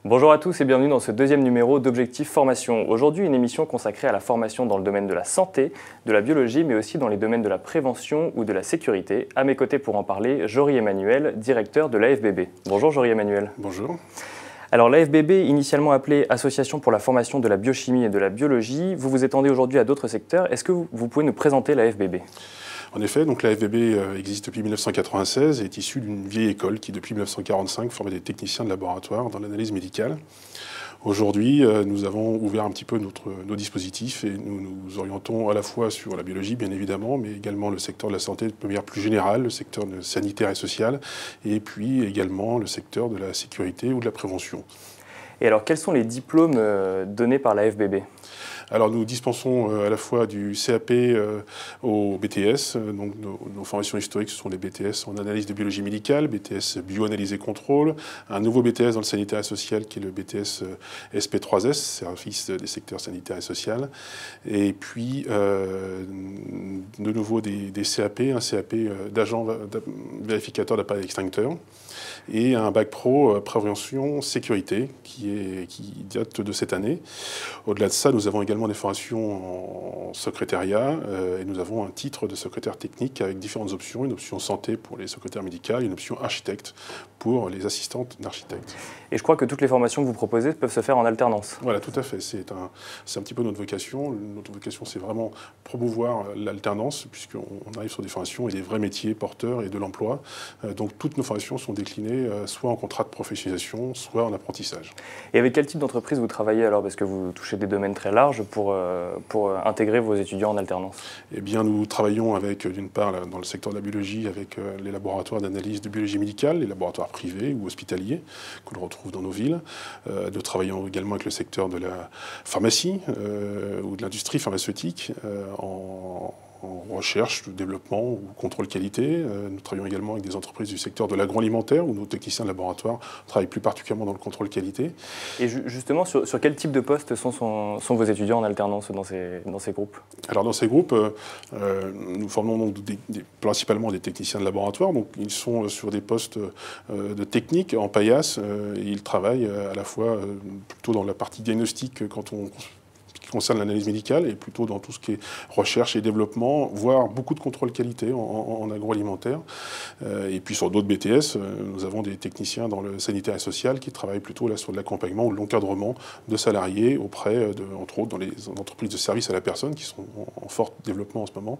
Bonjour à tous et bienvenue dans ce deuxième numéro d'Objectif Formation. Aujourd'hui, une émission consacrée à la formation dans le domaine de la santé, de la biologie, mais aussi dans les domaines de la prévention ou de la sécurité. À mes côtés pour en parler, Jory Emmanuel, directeur de l'AFBB. Bonjour Jory Emmanuel. Bonjour. Alors l'AFBB, initialement appelée Association pour la formation de la biochimie et de la biologie, vous vous étendez aujourd'hui à d'autres secteurs. Est-ce que vous pouvez nous présenter l'AFBB ? En effet, donc l'AFBB existe depuis 1996 et est issue d'une vieille école qui, depuis 1945, formait des techniciens de laboratoire dans l'analyse médicale. Aujourd'hui, nous avons ouvert un petit peu nos dispositifs et nous nous orientons à la fois sur la biologie, bien évidemment, mais également le secteur de la santé de manière plus générale, le secteur sanitaire et social, et puis également le secteur de la sécurité ou de la prévention. Et alors, quels sont les diplômes donnés par l'AFBB ? Alors nous dispensons à la fois du CAP au BTS, donc nos formations historiques ce sont les BTS en analyse de biologie médicale, BTS bioanalyse et contrôle, un nouveau BTS dans le sanitaire et social qui est le BTS SP3S, service des secteurs sanitaires et social, et puis de nouveau des CAP, un CAP d'agent vérificateur d'appareil extincteur, et un bac pro prévention sécurité qui date de cette année. Au-delà de ça, nous avons également des formations en secrétariat et nous avons un titre de secrétaire technique avec différentes options, une option santé pour les secrétaires médicales, une option architecte pour les assistantes d'architectes. Et je crois que toutes les formations que vous proposez peuvent se faire en alternance. Voilà, tout à fait. C'est un petit peu notre vocation. Notre vocation, c'est vraiment promouvoir l'alternance puisqu'on arrive sur des formations et des vrais métiers porteurs et de l'emploi. Donc toutes nos formations sont déclinées soit en contrat de professionnalisation, soit en apprentissage. Et avec quel type d'entreprise vous travaillez alors ? Parce que vous touchez des domaines très larges pour intégrer vos étudiants en alternance. Eh bien, nous travaillons avec, d'une part, dans le secteur de la biologie, avec les laboratoires d'analyse de biologie médicale, les laboratoires privés ou hospitaliers, que l'on retrouve dans nos villes. Nous travaillons également avec le secteur de la pharmacie ou de l'industrie pharmaceutique en recherche, développement ou contrôle qualité. Nous travaillons également avec des entreprises du secteur de l'agroalimentaire où nos techniciens de laboratoire travaillent plus particulièrement dans le contrôle qualité. Et justement, sur quel type de postes sont vos étudiants en alternance dans ces groupes ? Alors dans ces groupes, nous formons donc principalement des techniciens de laboratoire. Donc ils sont sur des postes de technique en paillasse et ils travaillent à la fois plutôt dans la partie diagnostic qui concerne l'analyse médicale et plutôt dans tout ce qui est recherche et développement, voire beaucoup de contrôle qualité en agroalimentaire. Et puis sur d'autres BTS, nous avons des techniciens dans le sanitaire et social qui travaillent plutôt là sur de l'accompagnement ou de l'encadrement de salariés auprès entre autres, dans les entreprises de services à la personne qui sont en fort développement en ce moment.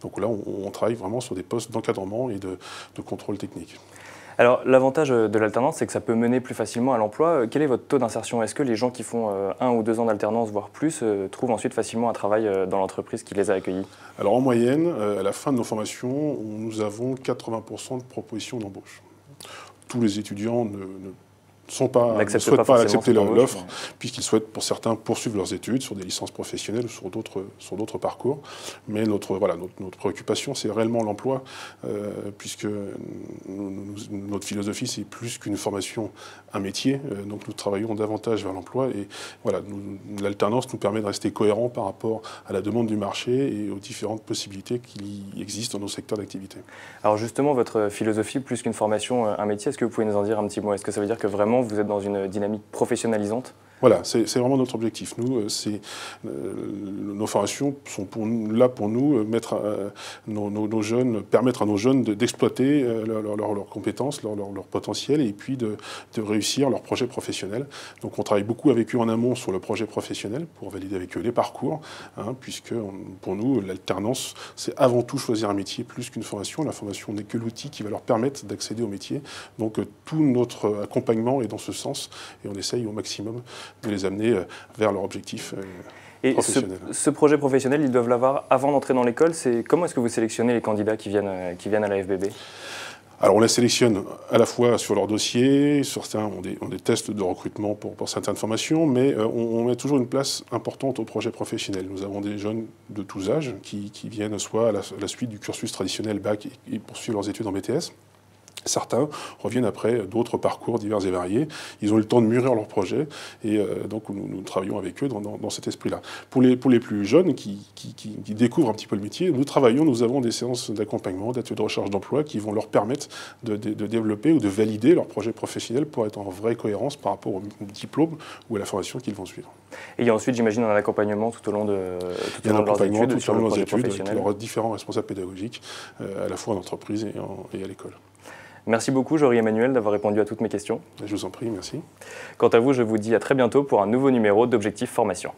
Donc là, on travaille vraiment sur des postes d'encadrement et de contrôle technique. Alors, l'avantage de l'alternance, c'est que ça peut mener plus facilement à l'emploi. Quel est votre taux d'insertion ? Est-ce que les gens qui font 1 ou 2 ans d'alternance, voire plus, trouvent ensuite facilement un travail dans l'entreprise qui les a accueillis ? Alors, en moyenne, à la fin de nos formations, nous avons 80% de propositions d'embauche. Tous les étudiants ne souhaitent pas accepter l'offre, puisqu'ils souhaitent, pour certains, poursuivre leurs études sur des licences professionnelles ou sur d'autres parcours. Mais notre préoccupation, c'est réellement l'emploi, puisque notre philosophie, c'est plus qu'une formation, un métier. Donc nous travaillons davantage vers l'emploi. Et voilà, l'alternance nous permet de rester cohérent par rapport à la demande du marché et aux différentes possibilités qui existent dans nos secteurs d'activité. Alors justement, votre philosophie, plus qu'une formation, un métier, est-ce que vous pouvez nous en dire un petit mot ? Est-ce que ça veut dire que vraiment vous êtes dans une dynamique professionnalisante ? Voilà, c'est vraiment notre objectif. Nous, nos formations sont là pour nous, nos jeunes, permettre à nos jeunes d'exploiter leurs compétences, leur potentiel et puis de réussir leur projet professionnel. Donc on travaille beaucoup avec eux en amont sur le projet professionnel pour valider avec eux les parcours, puisque pour nous, l'alternance, c'est avant tout choisir un métier plus qu'une formation. La formation n'est que l'outil qui va leur permettre d'accéder au métier. Donc tout notre accompagnement est dans ce sens et on essaye au maximum de les amener vers leur objectif professionnel. Et ce projet professionnel, ils doivent l'avoir avant d'entrer dans l'école. Comment est-ce que vous sélectionnez les candidats qui viennent à l'AFBB ? Alors on les sélectionne à la fois sur leur dossier, sur certains ont des tests de recrutement pour certaines formations, mais on met toujours une place importante au projet professionnel. Nous avons des jeunes de tous âges qui viennent soit à la suite du cursus traditionnel bac et poursuivent leurs études en BTS, Certains reviennent après d'autres parcours divers et variés. Ils ont eu le temps de mûrir leur projet et donc nous travaillons avec eux dans cet esprit-là. Pour les plus jeunes qui découvrent un petit peu le métier, nous avons des séances d'accompagnement, d'ateliers de recherche d'emploi qui vont leur permettre de développer ou de valider leur projet professionnel pour être en vraie cohérence par rapport au diplôme ou à la formation qu'ils vont suivre. Et il y a ensuite, j'imagine, un accompagnement tout au long de leurs études, sur le projet professionnel. Il y aura différents responsables pédagogiques, à la fois en entreprise et à l'école. Merci beaucoup, Jory Emmanuel, d'avoir répondu à toutes mes questions. Je vous en prie, merci. Quant à vous, je vous dis à très bientôt pour un nouveau numéro d'Objectif Formation.